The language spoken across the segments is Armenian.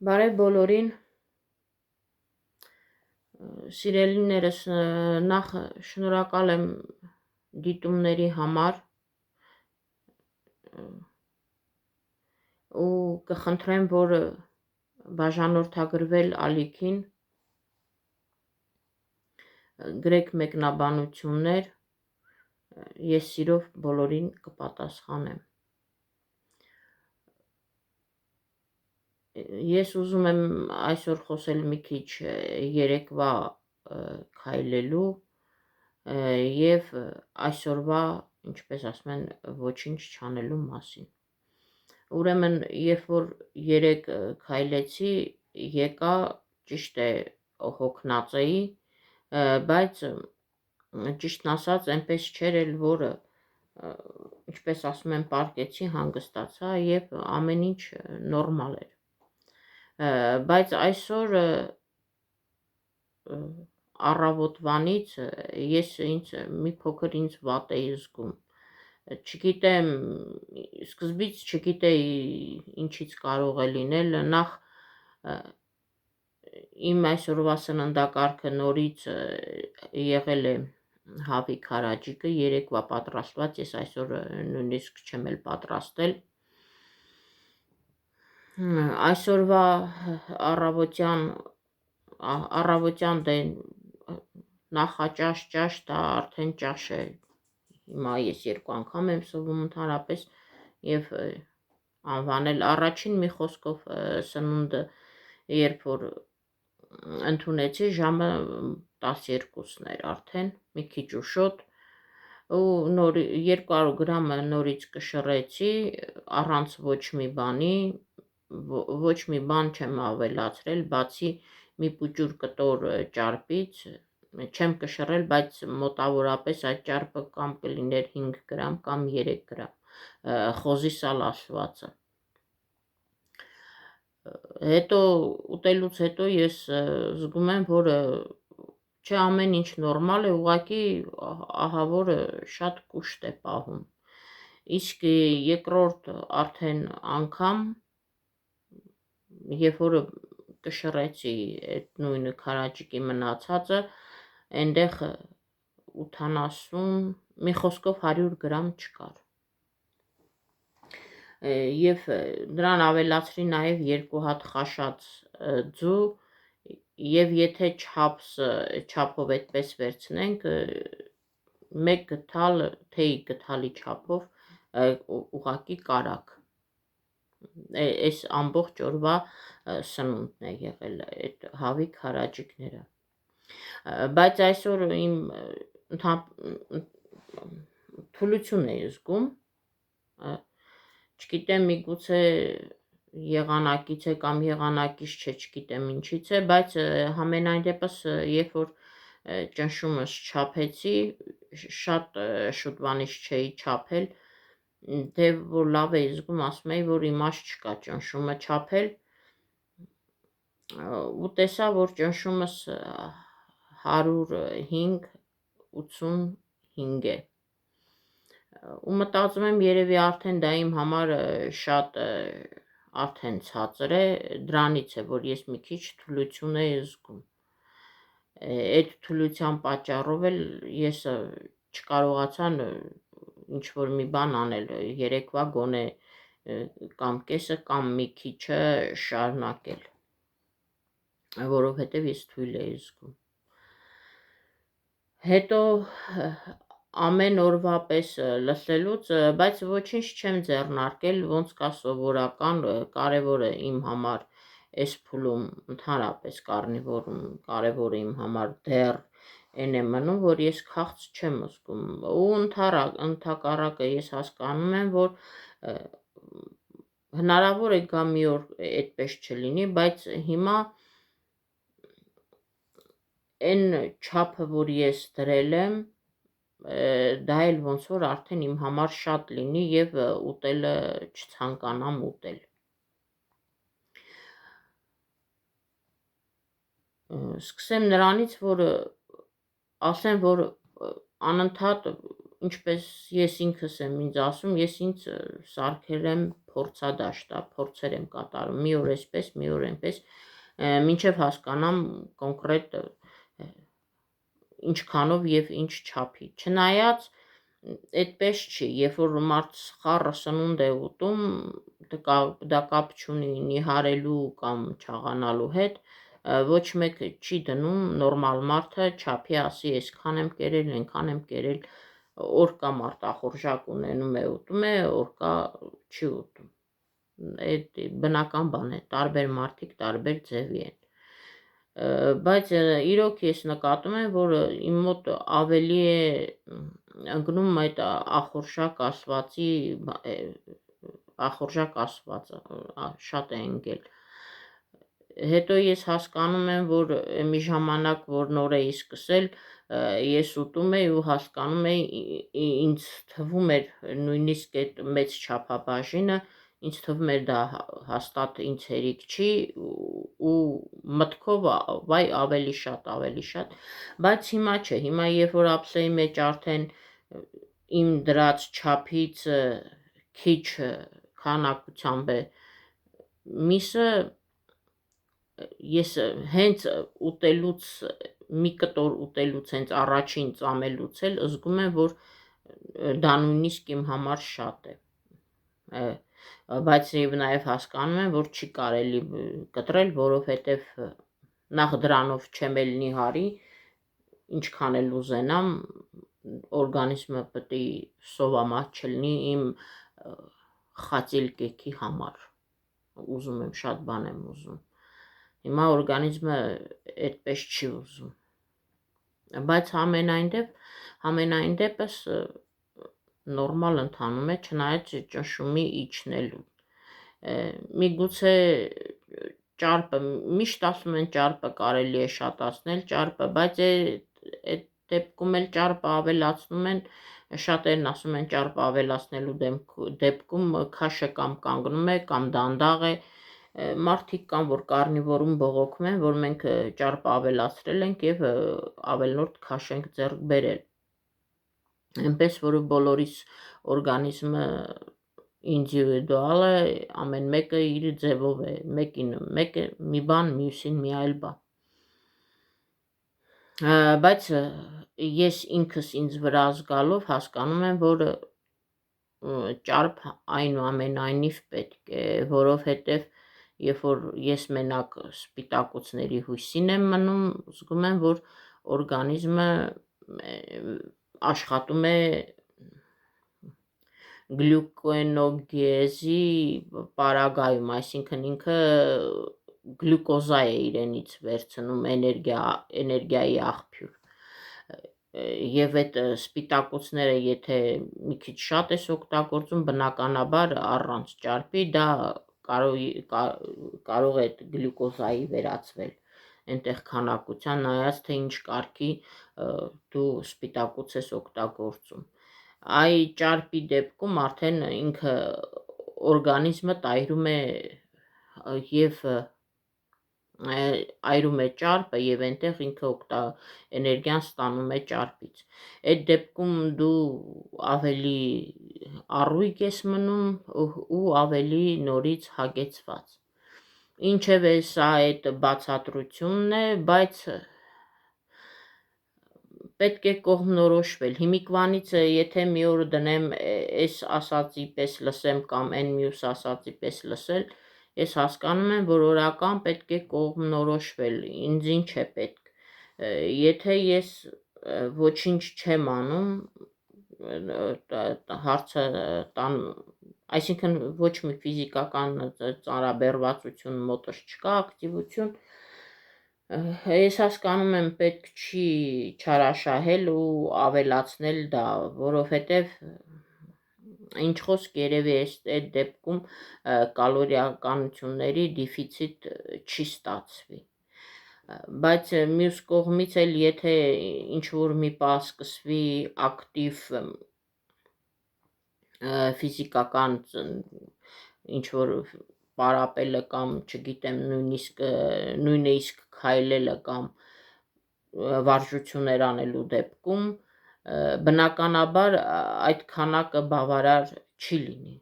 Բարև բոլորին, սիրելիներս, նախ շնորհակալ եմ դիտումների համար ու կխնդրեմ, որ բաժանորդագրվել ալիքին, գրեք մեկնաբանություններ, ես սիրով բոլորին կպատասխանեմ։ Ես ուզում եմ այսօր խոսել մի քիչ երեկվա քայլելու եւ այսօրվա, ինչպես ասում են, ոչինչ չանելու մասին։ Ուրեմն, երբ որ երեք քայլեցի, եկա, ճիշտ է, հոգնած էի, բայց ճիշտն ասած, այնպես չէր էլ, որ ինչպես ասում եմ, պարկեցի, հանգստացա եւ ամեն ինչ նորմալ էր։ Բայց այսօր առավոտվանից ես ինձ մի փոքր ինձ վատ էի զգում։ Չգիտեմ, սկզբից չգիտեի ինչից կարող է լինել, նախ իմ այսօրվա սննդակարգը նորից եղել է հավի քարաջիկը, երեկվա պատրաստված, ես այսօր նույնիսկ չեմ էլ պատրաստել։ Այսօրվա առավոտյան դե նախաճաշ ճաշ, դա արդեն ճաշ է, հիմա ես 2 անգամ եմ սովում ընդհանրապես եւ անվանել առաջին մի խոսքով սնունդը, երբ որ ընդունեցի, ժամը 12-ն էր արդեն, մի քիչ ուշոտ, ու 200 գրամ նորից կշռեցի, առանց ոչ մի բանի, ոչ մի բան չեմ ավելացրել, բացի մի պուճուր կտոր ճարպից, չեմ կշռել, բայց մոտավորապես այդ ճարպը կամ կլիներ 5 գրամ կամ 3 գրամ, խոզի սալ ասվածը։ Հետո ուտելուց հետո ես զգում եմ, որ չէ, ամեն ինչ նորմալ է, ուղղակի ահավոր շատ կուշտ է պահում։ Իսկ երկրորդ արդեն անգամ, երբ որ կշռեցի այդ նույն քարաջիկի մնացածը, այնտեղ 80, մի խոսքով 100 գրամ չկար։ Եվ նրան ավելացրի նաև 2 հատ խաշած ձու, եւ եթե չափով այդպես վերցնենք, 1 գթալ, թեյ գթալի չափով ուղղակի կարակ։ Այս ամբողջ օրվա սնունդն է եղել այդ հավի քարաջիկները։ Բայց այսօր իմ թուլություն էի զգում, չգիտեմ, միգուցե եղանակից է կամ եղանակից չէ, չգիտեմ ինչից է, բայց համենայն դեպս, երբ որ ճնշումս չափեցի, շատ շուտվանից չէի չափել, դե որ լավ էի զգում, ասում էի, որ իմաստ չկա ճնշումը չափել, ու տեսա, որ ճնշումս 105-85 է։ Ու մտածում եմ, երևի արդեն դա իմ համար շատ արդեն ցածր է, դրանից է, որ ես մի քիչ թուլություն էի զգում։ Այդ թուլության պատճառով էլ ես չկարողացա ինչ որ մի բան անել, երեկվա գոնե կամ կեսը կամ մի քիչը շարունակել, որովհետև ես թույլ էի զգում։ Հետո ամեն օրվա պես լսելուց, բայց ոչինչ չեմ ձեռնարկել, ոնց կա սովորական, կարևորը իմ համար այս փուլում, ընդհանրապես կարնիվորում, կարևորը իմ համար դեռ այն է մնում, որ ես քաղց չեմ զգում, ու ընդհակառակը ես հասկանում եմ, որ հնարավոր է գա մի օր այդպես չլինի, բայց հիմա այն չափը, որ ես դրել եմ, դա էլ ոնց որ արդեն իմ համար շատ լինի եւ ուտելը չցանկանամ ուտել։ Սկսեմ նրանից, որ ասեմ, որ անընդհատ ինչպես ես ինքս եմ ինձ ասում, ես ինձ սարքել եմ փորձադաշտ, փորձեր եմ կատարում, մի օր էսպես, մի օր այնպես, մինչև հասկանամ կոնկրետ ինչքանով եւ ինչ չափի։ Չնայած այդպես չի, երբ որ մարդ սխառը սնունդ է ուտում, դա կապ չունի նիհարելու կամ չաղանալու հետ, ոչ մեկ չի դնում նորմալ մարդը չափի ասի, այսքան եմ կերել, այնքան եմ կերել, օր կա մարդ ախորժակ ունենում է ուտում է, օր կա չի ուտում։ Այդ բնական բան է, տարբեր մարդիկ տարբեր ձևի են։ Բայց իրոք ես նկատում եմ, որ իմ մոտ ավելի է ընկնում այդ ախորժակ ասվածը շատ է ընկել։ Հետո ես հասկանում եմ, որ մի ժամանակ, որ նոր էի սկսել, ես ուտում էի ու հասկանում էի, ինձ թվում էր նույնիսկ այդ մեծ չափաբաժինը, ինձ թվում էր դա հաստատ ինձ հերիք չի ու մտքով վայ ավելի շատ, բայց հիմա չէ, հիմա երբ որ ափսեի մեջ արդեն իմ դրած չափից քիչ քանակությամբ է միսը, ես հենց ուտելուց մի կտոր ուտելուց հենց առաջին ծամելուց էլ զգում եմ, որ դա նույնիսկ իմ համար շատ է, բայց նաև հասկանում եմ, որ չի կարելի կտրել, որովհետև նախ դրանով չեմ էլ նիհարի, ինչքան էլ ուզենամ, օրգանիզմը պետք է սովամատ չլինի իմ խածիլ կեքի համար, ուզում եմ, շատ բան եմ ուզում, հիմա օրգանիզմը այդպես չի ուզում, բայց համենայն դեպս նորմալ ընթանում է, չնայած ճնշումի իջնելու, միգուցե ճարպը, միշտ ասում են ճարպը կարելի է շատացնել ճարպը, բայց այդ դեպքում էլ ճարպը ավելացնում են, շատերն ասում են ճարպը ավելացնելու դեպքում քաշը կամ կանգնում է կամ դանդաղ է, մարդիկ կան, որ կարնիվորում բողոքում են, որ մենք ճարպը ավելացրել ենք եւ ավելորդ քաշ ենք ձեռք բերել, այնպես որ բոլորիս օրգանիզմը ինդիվիդուալ է, ամեն մեկը իր ձևով է, մեկին մի բան, մյուսին մի այլ բան, բայց ես ինքս ինձ վրա զգալով հասկանում եմ, որ ճարպ այնուամենայնիվ պետք է, որովհետև երբ որ ես մենակ սպիտակուցների հույսին եմ մնում, զգում եմ, որ օրգանիզմը աշխատում է գլյուկոնոգեզի պարագայում, այսինքն ինքը գլյուկոզա է իրենից վերցնում էներգիայի աղբյուր, եւ այդ սպիտակուցները եթե մի քիչ շատ ես օգտագործում, բնականաբար առանց ճարպի դա կարող է գլյուկոզայի վերածվել, այնտեղ քանակության, նայած թե ինչ կարգի դու սպիտակուց ես օգտագործում, այ ճարպի դեպքում արդեն ինքը օրգանիզմը այրում է եւ այրում է ճարպը եւ այնտեղ ինքը էներգիան ստանում է ճարպից, այդ դեպքում դու ավելի առույգ ես մնում ու ավելի նորից հագեցված, ինչևէ սա այդ բացատրությունն է, բայց պետք է կողմնորոշվել, հիմիկվանից եթե մի օր դնեմ այս ասածի պես լսեմ կամ այն մյուս ասածի պես լսել, ես հասկանում եմ, որ օրական պետք է կողմնորոշվել, ինձ ինչ է պետք, եթե ես ոչինչ չեմ անում, հարցը տան, այսինքն ոչ մի ֆիզիկական ծանրաբեռվածություն մոտս չկա, ակտիվություն, ես հասկանում եմ պետք չի չարաշահել ու ավելացնել դա, որովհետև ինչ խոսք երևի այդ դեպքում կալորիականությունների դիֆիցիտ չի ստացվի, բայց մյուս կողմից էլ եթե ինչ-որ մի պահ սկսվի ակտիվ ֆիզիկական ինչ-որ պարապելը կամ չգիտեմ նույնիսկ քայլելը կամ վարժություններ անելու դեպքում բնականաբար այդ քանակը բավարար չի լինի,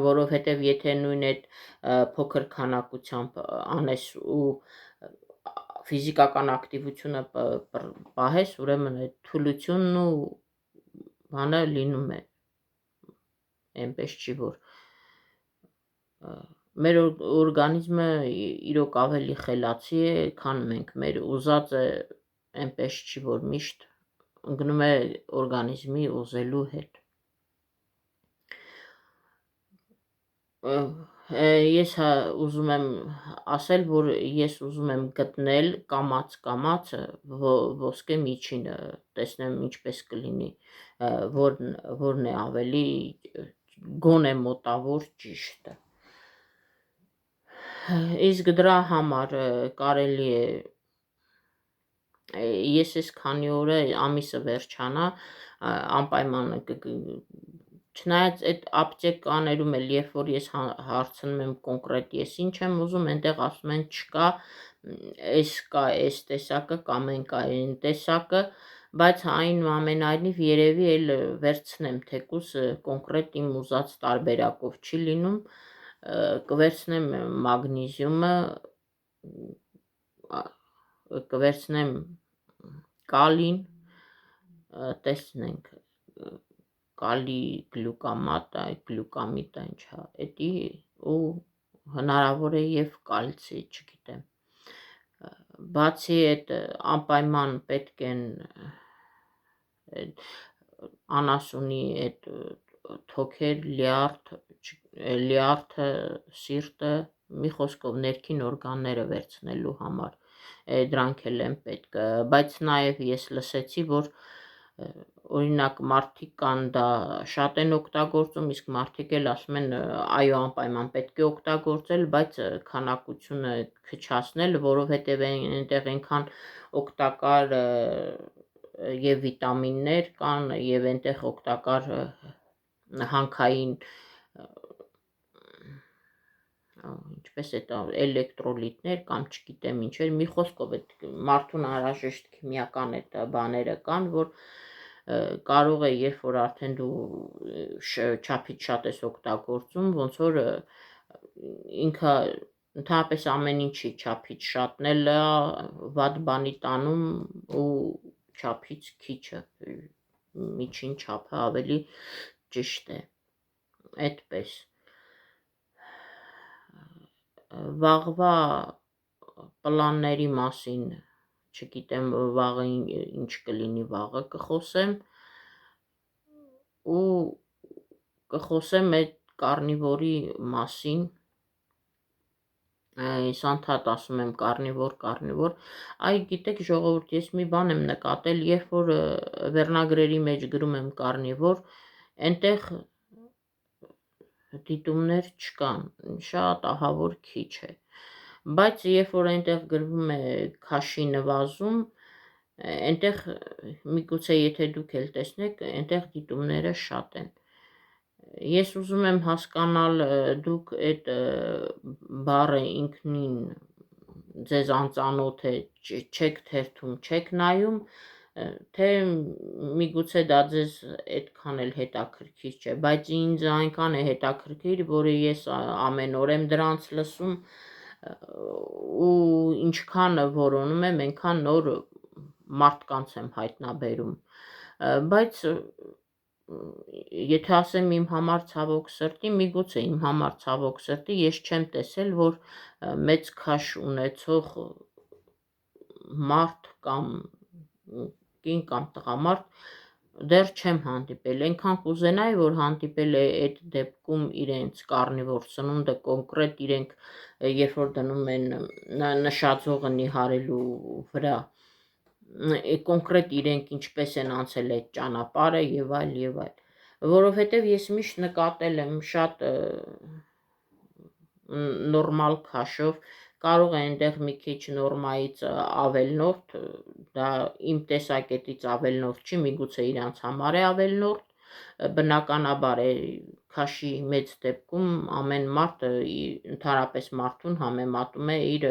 որովհետև եթե նույն այդ փոքր քանակությամբ անես ու ֆիզիկական ակտիվությունը պահես, ուրեմն այդ թուլությունն ու բանը լինում է, այնպես չի, որ մեր օրգանիզմը իրոք ավելի խելացի է, քան մենք, մեր ուզածը այնպես չի, որ միշտ ընկնում է օրգանիզմի ուզելու հետ։ Ես ուզում եմ ասել, որ ես ուզում եմ գտնել կամաց ոսկե միջինը, տեսնեմ ինչպես կլինի, որն է ավելի գոնե մոտավոր ճիշտը։ Իսկ դրա համար կարելի է, ես այս քանի օրը ամիսը վերջանա, անպայման չնայած այդ ապտեկաներում էլ, երբ որ ես հարցնում եմ կոնկրետ ես ինչ եմ ուզում, այնտեղ ասում են չկա, այս կա այս տեսակը կամ այն կա այն տեսակը, բայց այնուամենայնիվ երևի էլ վերցնեմ, թեկուզ կոնկրետ իմ ուզած տարբերակով չի լինում, կվերցնեմ մագնիզիումը, կվերցնեմ կալին, տեսնենք, կալի գլյուկամատ, գլյուկամիտ ինչա, էդի ու հնարավոր է և կալցի, չգիտեմ, բացի այդ անպայման պետք են անասունի այդ թոքեր, լյարդը, սիրտը, մի խոսքով ներքին օրգանները վերցնելու համար, դրանք էլ են պետք, բայց նաև ես լսեցի, որ օրինակ մարդիկ կան դա շատ են օգտագործում, իսկ մարդիկ էլ ասում են այո անպայման պետք է օգտագործել, բայց քանակությունը քչացնել, որովհետև այնտեղ այնքան օգտակար և վիտամիններ կան և այնտեղ օգտակար հանքային ինչպես է էլեկտրոլիտներ կամ չգիտեմ ինչեր, մի խոսքով այդ մարդուն անհրաժեշտ քիմիական այդ բաները կան, որ կարող է երբ որ արդեն դու չափից շատ ես օգտագործում, ոնց որ ինքը ընդհանրապես ամեն ինչի չափից շատն էլ վատ բանի տանում ու չափից քիչը, միջին չափը ավելի ճիշտ է, այդպես։ Վաղվա պլանների մասին չգիտեմ, վաղը ինչ կլինի, վաղը կխոսեմ ու կխոսեմ այդ կարնիվորի մասին, ես անդադ ասում եմ կարնիվոր, այ գիտեք ժողովուրդ, ես մի բան եմ նկատել, երբ որ վերնագրերի մեջ գրում եմ կարնիվոր, այնտեղ դիտումներ չկան, շատ ահավոր քիչ է, բայց երբ որ այնտեղ գրվում է քաշի նվազում, այնտեղ միգուցե եթե դուք էլ տեսնեք, այնտեղ դիտումները շատ են, ես ուզում եմ հասկանալ դուք այդ բառը ինքնին ձեզ անծանոթ է, չեք թերթում, չեք նայում, թե միգուցե դա ձեզ այդքան էլ հետաքրքիր չէ, բայց ինձ այնքան է հետաքրքիր, որ ես ամեն օր եմ դրանց լսում ու ինչքան որոնում եմ, այնքան նոր մարդկանց եմ հայտնաբերում, բայց եթե ասեմ իմ համար ցավոք սրտի, միգուցե իմ համար ցավոք սրտի, ես չեմ տեսել, որ մեծ քաշ ունեցող մարդ կամ կին կամ տղամարդ դեռ չեմ հանդիպել, այնքան կուզենայի, որ հանդիպել է այդ դեպքում իրենց կարնիվոր սնունդը, կոնկրետ իրենք, երբ որ դնում են նշաձողը նիհարելու վրա, կոնկրետ իրենք ինչպես են անցել այդ ճանապարհը և այլ, որովհետև ես միշտ նկատել եմ շատ նորմալ քաշով, կարող է այնտեղ մի քիչ նորմայից ավելնորդ, դա իմ տեսակետից ավելնորդ չի, միգուցե իրանց համար է ավելնորդ, բնականաբար է քաշի մեծ դեպքում ամեն մարդ ընդհանրապես մարդուն համեմատում է իր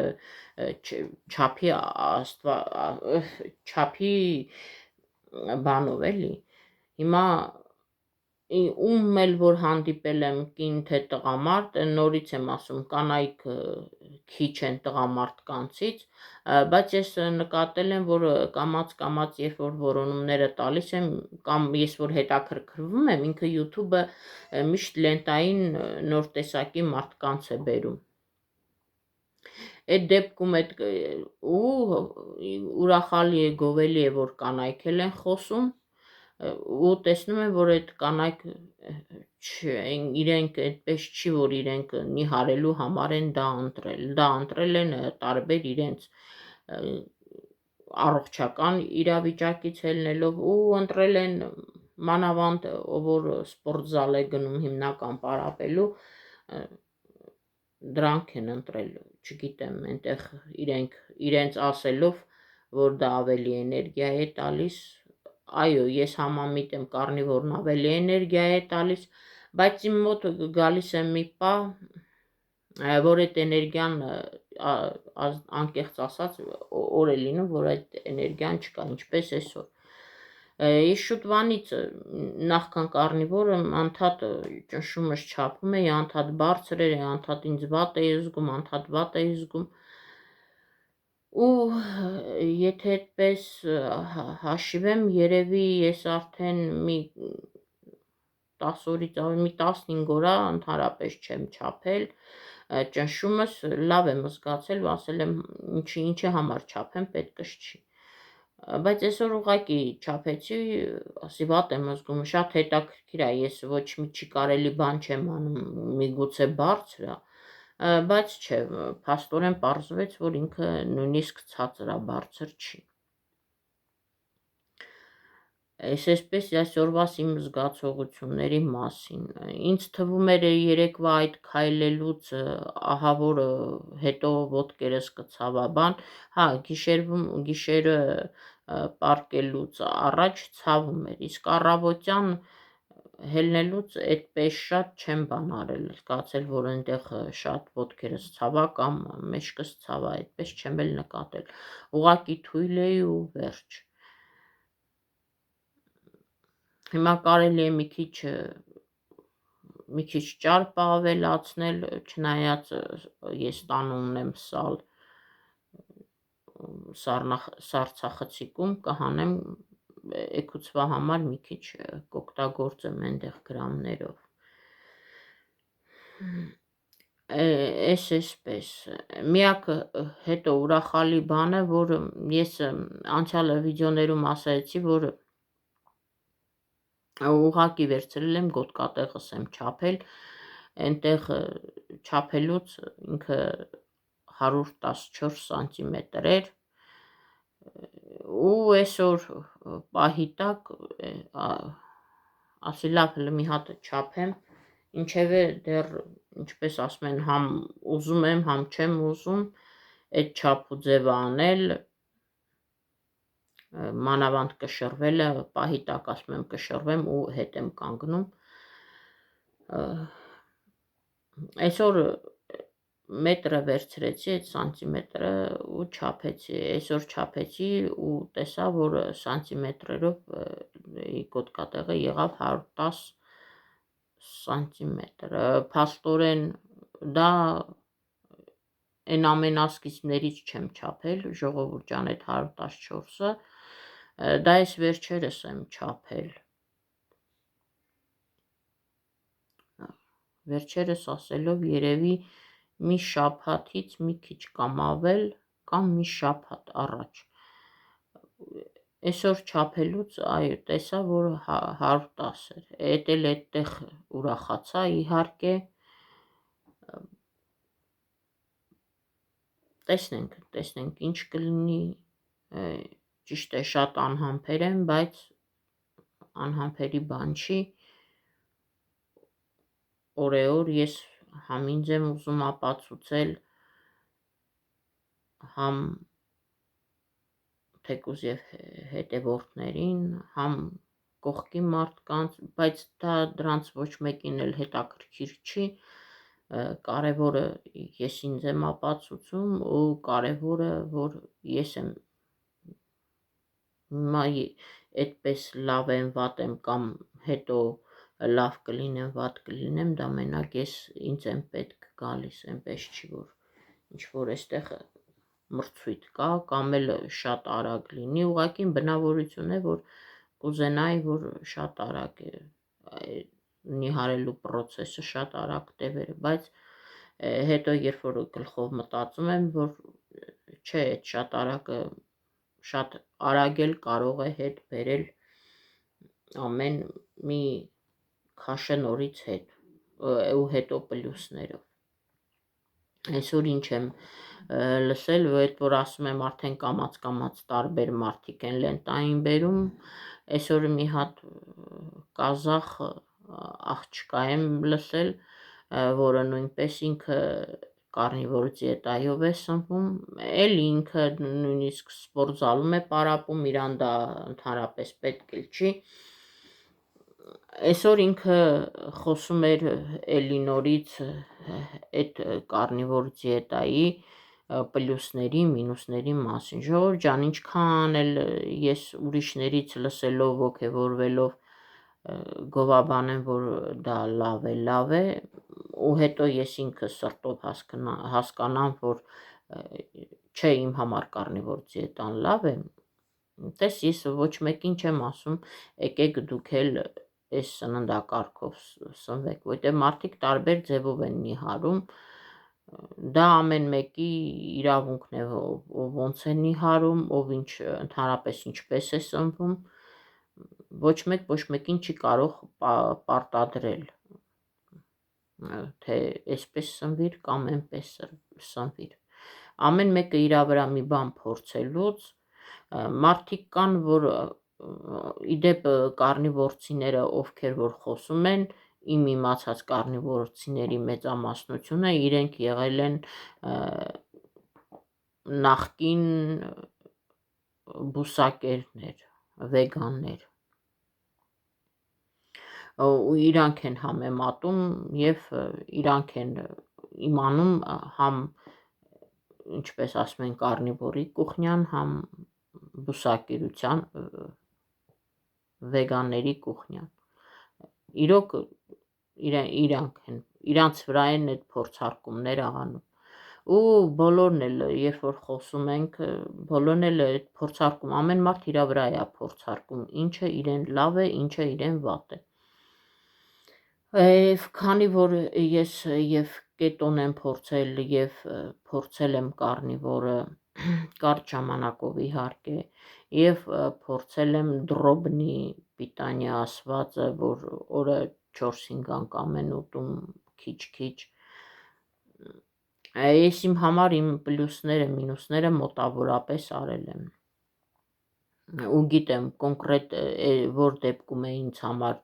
չափի բանով էլի, հիմա ում էլ որ հանդիպել եմ կին թե տղամարդ, նորից եմ ասում, կանայք քիչ են տղամարդկանցից, բայց ես նկատել եմ, որ կամաց երբ որ որոնումները տալիս եմ, կամ ես որ հետաքրքրվում եմ, ինքը YouTube-ը միշտ լենտային նոր տեսակի մարդկանց է բերում։ Այդ դեպքում ուրախալի է, գովելի է, որ կանայք էլ են խոսում, ու տեսնում եմ, որ այդ կանայք իրենք այդպես չի, որ իրենք նիհարելու համար են դա ընտրել են տարբեր իրենց առողջական իրավիճակից ելնելով ու ընտրել են մանավանդ, որ սպորտզալ է գնում հիմնական պարապելու, դրանք են ընտրել, չգիտեմ, այնտեղ իրենց ասելով, որ դա ավելի էներգիա է տալիս, այո, ես համամիտ եմ, կարնիվորն ավելի էներգիա է տալիս, բայց իմ մոտ գալիս է մի պահ, որ այդ էներգիան, անկեղծ ասած, օր է լինում, որ այդ էներգիան չկա, ինչպես այսօր։ Ես շուտվանից նախքան կարնիվորը անդադ ճնշումս չափում էի, անդադ բարձր էր, անդադ ինձ վատ էի զգում, անդադ վատ էի զգում, ու եթե այդպես հաշիվեմ, երևի ես արդեն մի 10 օրից ավելի, մի 15 օր ընդհանրապես չեմ չափել, ճնշումս լավ եմ զգացել, ասել եմ ինչի համար չափեմ, պետքս չի, բայց այսօր ուղղակի չափեցի, ասի վատ եմ զգում, շատ հետաքրքիր է, ես ոչ մի չի կարելի բան չեմ անում, միգուցե բարձր է, բայց չէ, փաստորեն պարզվեց, որ ինքը նույնիսկ ցածր է, բարձր չի։ Այսպես այսօրվաս իմ զգացողությունների մասին, ինձ թվում էր երեկվա այդ քայլելուց, ահա որ հետո ոտքերս կցավաբան, հա, գիշերը պարկելուց առաջ ցավում էր, իսկ առավոտյան հելնելուց այդպես շատ չեմ բան արել, զգացել, որ այնտեղ շատ ոտքերս ցավա կամ մեջքս ցավա, այդպես չեմ էլ նկատել, ուղղակի թույլ էի ու վերջ։ Հիմա կարելի է մի քիչ ճարպ ավելացնել, չնայած ես տանը ունեմ սալ, սառցախցիկում կհանեմ էգուցվա համար մի քիչ կօգտագործեմ այնտեղ գրամներով։ Այսպես, միակ հետո ուրախալի բանը, որ ես անցյալ վիդեոներում ասացի, որ ուղղակի վերցրել եմ գոտկատեղս եմ չափել, այնտեղ չափելուց ինքը 114 սանտիմետր էր, ու այսօր պահի տակ ասի լավ հələ մի հատ չափեմ, ինչևէ դեռ, ինչպես ասում են, համ ուզում եմ, համ չեմ ուզում այդ չափ ու ձևը անել, մանավանդ կշռվելը, պահի տակ ասում եմ կշռվեմ ու հետ եմ կանգնում, այսօր մետրը վերցրեցի, այդ սանտիմետրը ու չափեցի, այսօր չափեցի ու տեսա, որ սանտիմետրերով գոտկատեղը եղավ 110 սանտիմետր, փաստորեն դա այն ամենասկիզբներից չեմ չափել, ժողովուրդ ջան, այդ 114-ը, դա ես վերջերս եմ չափել, վերջերս ասելով երևի մի շաբաթից մի քիչ կամ ավել, կամ մի շաբաթ առաջ, այսօր չափելուց, այո, տեսա, որ 110 էր, էդ էլ այդտեղ ուրախացա, իհարկե, տեսնենք ինչ կլինի, ճիշտ է, շատ անհամբեր եմ, բայց անհամբերի բան չի, օրեօր ես համ ինձ եմ ուզում ապացուցել, համ թեկուզ և հետևորդներին, համ կողքի մարդկանց, բայց դրանց ոչ մեկին էլ հետաքրքիր չի, կարևորը ես ինձ եմ ապացուցում ու կարևորը, որ ես եմ հիմա այդպես լավ եմ, վատ եմ կամ հետո լավ կլինեմ, վատ կլինեմ, դա մենակ ես ինձ եմ պետք գալիս, այնպես չի, որ ինչ-որ էստեղ մրցույթ կա, կամ էլ շատ արագ լինի, ուղղակի բնավորություն է, որ կուզենայի, որ շատ արագ է նիհարելու պրոցեսը շատ արագ տևերը, բայց հետո երբ որ գլխով մտածում եմ, որ չէ, այդ շատ արագ էլ կարող է հետ բերել ամեն մի քաշը նորից հետ ու հետո պլյուսներով։ Այսօր ինչ եմ լսել, որ ասում եմ արդեն կամաց տարբեր մարդիկ են լենտային բերում, այսօր մի հատ կազախ աղջկա եմ լսել, որը նույնպես ինքը կարնիվոր դիետայով է սնվում, էլ ինքը նույնիսկ սպորտզալում է պարապում, իրան դա ընդհանրապես պետք էլ չի։ Այսօր ինքը խոսում էր էլի նորից այդ կարնիվոր դիետայի պլյուսների, մինուսների մասին։ Ժողովուրդ ջան, ինչքան էլ ես ուրիշներից լսելով, ոգևորվելով գովաբանեմ, որ դա լավ է, ու հետո ես ինքը սրտով հասկանամ, որ չէ, իմ համար կարնիվոր դիետան լավ է, տես ես ոչ մեկին չեմ ասում, եկեք դուք էլ այս սննդակարգով սնվեք, որտեղ մարդիկ տարբեր ձևով են նիհարում, դա ամեն մեկի իրավունքն է, ով ոնց է նիհարում, ով ընդհանրապես ինչպես է սնվում, ոչ մեկին չի կարող պարտադրել, թե այսպես սնվիր կամ այնպես սնվիր, ամեն մեկը իր վրա մի բան փորձելուց, մարդիկ կան, որ իդեպ կարնիվորցիները, ովքեր որ խոսում են, իմ իմացած կարնիվորցիների մեծամասնությունը իրենք եղել են նախկին բուսակերներ, վեգաններ, ու իրանք են համեմատում և իրանք են իմանում համ, ինչպես ասում են, կարնիվորի կուխնյան, համ բուսակերության վեգանների կուխնյան, իրոք իրանց վրա են այդ փորձարկումները անում, ու բոլորն էլ, երբ որ խոսում ենք, բոլորն էլ այդ փորձարկում, ամեն մարդ իր վրա է փորձարկում, ինչը իրեն լավ է, ինչը իրեն վատ է, քանի որ ես և կետոն եմ փորձել և փորձել եմ կարնիվորը կարճ ժամանակով իհարկե, և փորձել եմ դրոբնի պիտանյա ասվածը, որ օրը 4-5 անգամ են ուտում քիչ, ես իմ համար իմ պլյուսները, մինուսները մոտավորապես արել եմ, ու գիտեմ կոնկրետ որ դեպքում է ինձ համար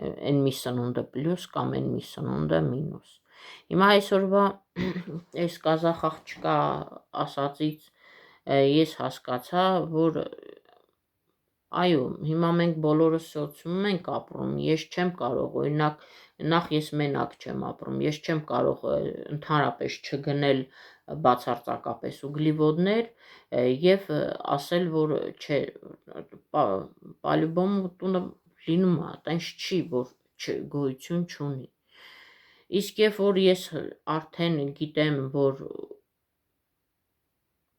են մի սնունդը պլյուս կամ են մի սնունդը մինուս, հիմա այսօրվա այս կազախ աղջկա ասածից ես հասկացա, որ այո, հիմա մենք բոլորս սոցիումում ենք ապրում, ես չեմ կարող, օրինակ, նախ ես մենակ չեմ ապրում, ես չեմ կարող ընդհանրապես չգնել բացարձակապես ուգլիվոդներ և ասել, որ չէ, պալյուբոմ տունը լինում է, տենց չի, որ գոյություն չունի, իսկ երբ որ ես արդեն գիտեմ, որ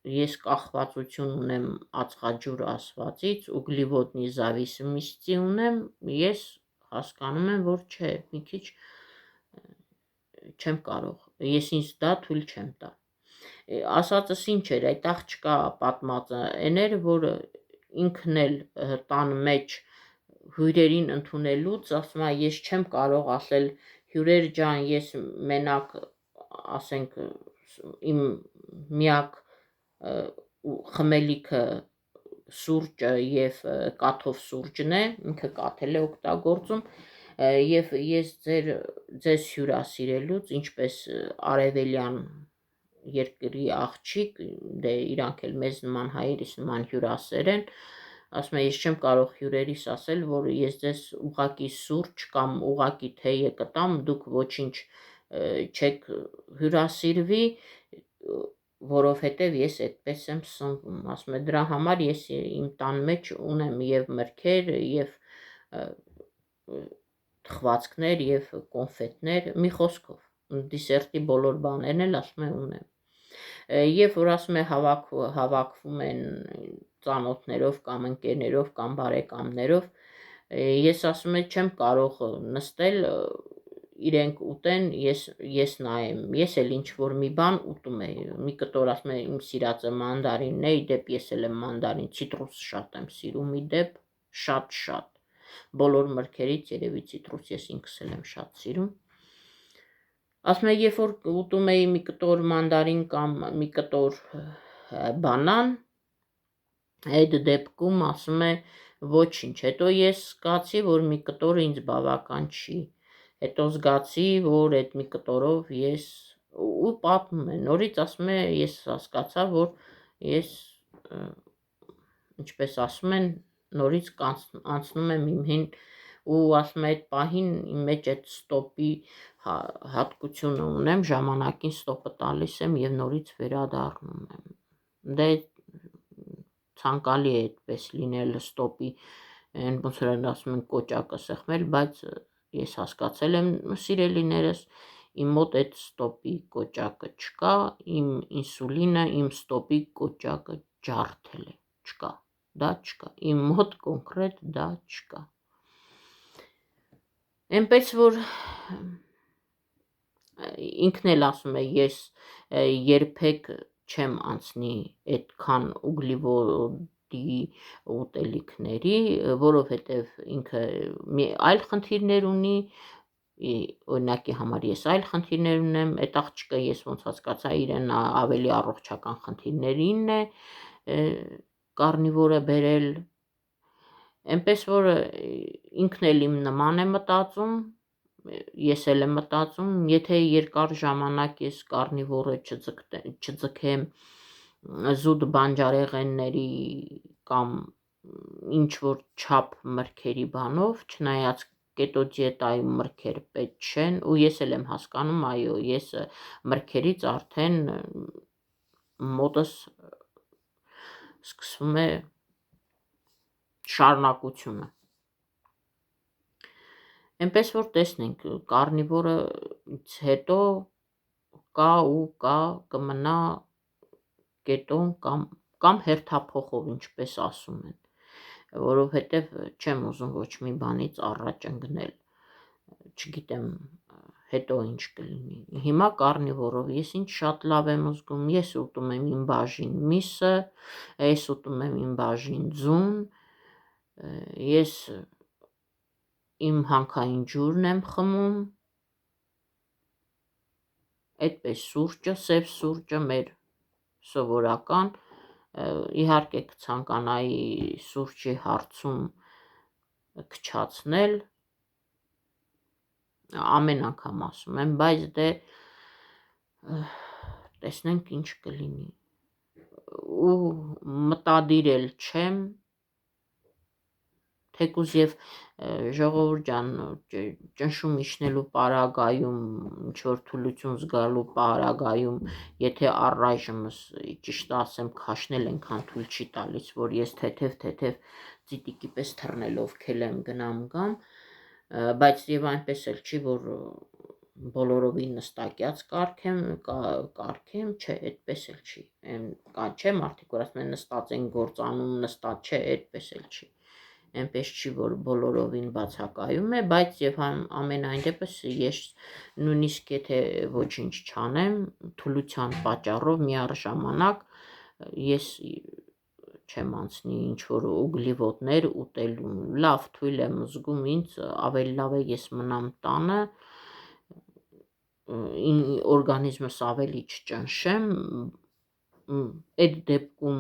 ես կախվածություն ունեմ ածխաջուր ասվածից, ուգլիվոդնի զավիսիմости ունեմ, ես հասկանում եմ, որ չէ, մի քիչ չեմ կարող, ես ինձ դա թույլ չեմ տա, ասածս ինչ էր, այդ աղջկա պատմածը էն էր, որ ինքն էլ տան մեջ հյուրերին ընդունելուց, ասում է, ես չեմ կարող ասել, հյուրեր ջան, ես մենակ, ասենք, իմ միակ խմելիքը սուրճը և կաթով սուրճն է, ինքը կաթել է օգտագործում, և ես ձեզ հյուրասիրելուց, ինչպես արևելյան երկրի աղջիկ, դե իրանք էլ մեզ նման հայերիս նման հյուրասեր են, ասում է, ես չեմ կարող հյուրերիս ասել, որ ես ձեզ ուղղակի սուրճ կամ ուղղակի թեյ կտամ, դուք ոչինչ չեք հյուրասիրվի, որովհետև ես այդպես եմ սնվում, ասում է դրա համար ես իմ տան մեջ ունեմ եւ մրգեր եւ թխվածքներ եւ կոնֆետներ, մի խոսքով դիսերտի բոլոր բաներն էլ ասում է ունեմ։ Երբ որ ասում է հավաքվում են ծանոթներով կամ ընկերներով կամ բարեկամներով, ես ասում եմ չեմ կարող նստել իրենք ուտեն, ես նայեմ, ես էլ ինչ որ մի բան ուտում եմ, մի կտոր ասում եմ իմ սիրածը մանդարինն է, իդեպ ես էլ եմ մանդարին, ցիտրուս շատ եմ սիրում, իդեպ շատ, բոլոր մրգերից երևի ցիտրուս ես ինքս էլ եմ շատ սիրում։ Ասում եմ, երբ որ ուտում էի մի կտոր մանդարին կամ մի կտոր բանան, այդ դեպքում ասում է ոչինչ, հետո ես զգացի, որ մի կտորը ինձ բավական չի, հետո զգացի, որ այդ մի կտորով ես ու պատմում է, նորից ասում է, ես հասկացա, որ ես ինչպես ասում են, նորից անցնում եմ իմ հին ու ասում է այդ պահին իմ մեջ այդ ստոպի հատկությունը ունեմ, ժամանակին ստոպը տալիս եմ եւ նորից վերադառնում եմ։ Դե ցանկալի է այդպես լինել ստոպի, այն ոնց որ ասում են կոճակը սեղմել, բայց ես հասկացել եմ սիրելիներս, իմ մոտ այդ ստոպի կոճակը չկա, իմ ինսուլինը իմ ստոպի կոճակը ջարդել է, չկա, դա չկա, իմ մոտ կոնկրետ դա չկա։ Այնպես որ ինքն էլ ասում է, ես երբեք չեմ անցնի այդքան ուգլիվոդի ուտելիքների, որովհետև ինքը այլ խնդիրներ ունի, օրինակի համար ես այլ խնդիրներ ունեմ, այդ աղջիկը ես ոնց հասկացա իրեն ավելի առողջական խնդիրներին է կարնիվորը բերել, այնպես որ ինքն էլ իմ նման է մտածում, ես էլ եմ մտածում, եթե երկար ժամանակ ես կարնիվորը չձգեմ զուտ բանջարեղենների կամ ինչ որ չափ մրգերի բանով, չնայած կետո դիետայում մրգեր պետք չեն, ու ես էլ եմ հասկանում, այո, ես մրգերից արդեն մոտս սկսվում է շարունակությունը։ Այնպես որ տեսնենք, կարնիվորից հետո կա ու կա կմնա կետոն կամ հերթափոխով, ինչպես ասում են, որովհետև չեմ ուզում ոչ մի բանից առաջ ընկնել, չգիտեմ հետո ինչ կլինի։ Հիմա կարնիվորով ես ինչ շատ լավ եմ զգում, ես ուտում եմ իմ բաժին միսը, ես ուտում եմ իմ բաժին ձուն, ես իմ հանքային ջուրն եմ խմում, այդպես սուրճը, սև սուրճը մեր սովորական, իհարկե կցանկանայի սուրճի հարցում քչացնել, ամեն անգամ ասում եմ, բայց դե տեսնենք ինչ կլինի, ու մտադիր էլ չեմ, թեկուզ եւ ժողովուրդ ջան, ճնշում իջնելու պարագայում, ինչ որ թուլություն զգալու պարագայում, եթե առայժմս ճիշտ ասեմ, քաշնել ենքան թույլ չի տալիս, որ ես թեթև ծիտիկի պես թռնելով քելեմ գնամ գամ, բայց եւ այնպես էլ չի, որ բոլորովին նստակյաց կարգեմ, չէ, այդպես էլ չի, չէ, մարդիկ որ ասում են նստած են գործանում, նստած չէ, այդպես էլ չի, այնպես չի, որ բոլորովին բացակայում է, բայց եւ ամենայն դեպս ես նույնիսկ եթե ոչինչ չանեմ, թուլության պատճառով միառժամանակ ես չեմ անցնի ինչ որ ուգլիվոդներ ուտելու, լավ թույլ եմ զգում ինձ, ավելի լավ է ես մնամ տանը, օրգանիզմս ավելի չճնշեմ, այդ դեպքում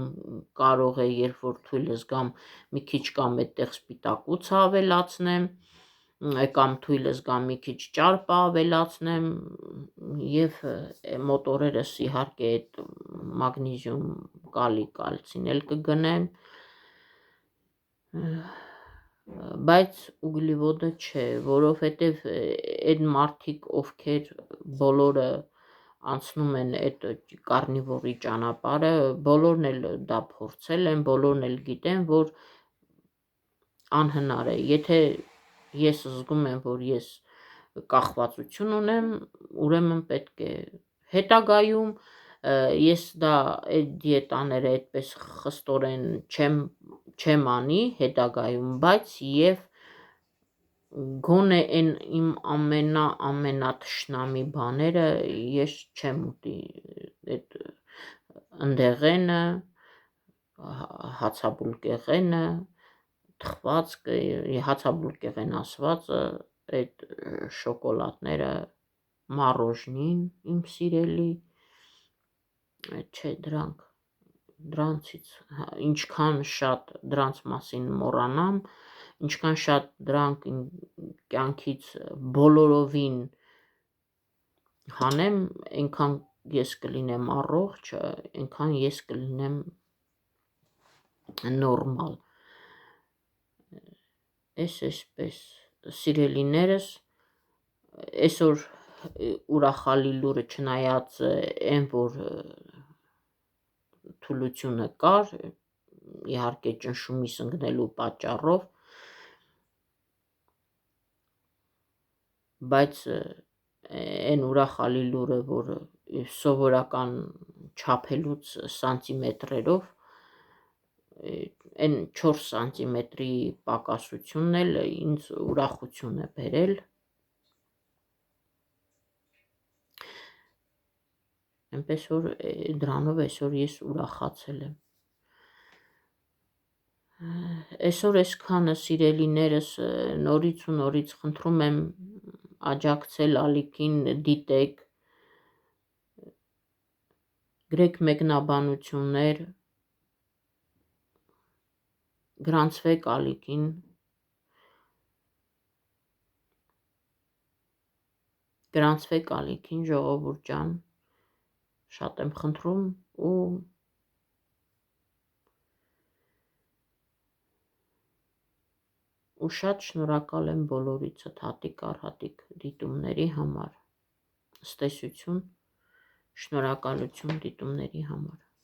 կարող է, երբ որ թույլ զգամ, մի քիչ կամ այդտեղ սպիտակուցը ավելացնեմ, կամ թույլ զգամ մի քիչ ճարպը ավելացնեմ եւ մոտորերս իհարկե այդ մագնիզիում կալցին էլ կգնեմ, բայց ուգլիվոդը չէ, որովհետև այդ մարդիկ, ովքեր բոլորը անցնում են այդ կարնիվորի ճանապարհը, բոլորն էլ դա փորձել են, բոլորն էլ գիտեն, որ անհնար է, եթե ես զգում եմ, որ ես կախվածություն ունեմ, ուրեմն պետք է հետագայում ես դա այդ դիետաները այդպես խստորեն չեմ անի հետագայում, բայց եւ գոնե այն իմ ամենաթշնամի բաները ես չեմ ուտի, այդ ընդեղենը, հացաբուլկեղենը, թխվածքը, հացաբուլկեղեն ասվածը, այդ շոկոլադները, մառոժնին իմ սիրելի, չէ, դրանցից ինչքան շատ դրանց մասին մոռանամ, ինչքան շատ դրանք իմ կյանքից բոլորովին հանեմ, այնքան ես կլինեմ առողջ, այնքան ես կլինեմ նորմալ։ Այսպես, սիրելիներս, այսօր ուրախալի լուրը չնայած այն, որ թուլությունը կար, իհարկե ճնշումիս ընկնելու պատճառով, բայց այն ուրախալի լուրը, որ սովորական չափելուց սանտիմետրերով, այն 4 սանտիմետրի պակասությունն էլ ինձ ուրախություն է բերել, այնպես որ դրանով այսօր ես ուրախացել եմ։ Այսօր այսքանը, սիրելիներս, նորից ու նորից խնդրում եմ աջակցել ալիքին, դիտեք, գրեք մեկնաբանություններ, գրանցվեք ալիքին, ժողովուրդ ջան, շատ եմ խնդրում ու շատ շնորհակալ եմ բոլորիցդ հատիկ առ հատիկ դիտումների համար, ցտեսություն, շնորհակալություն դիտումների համար։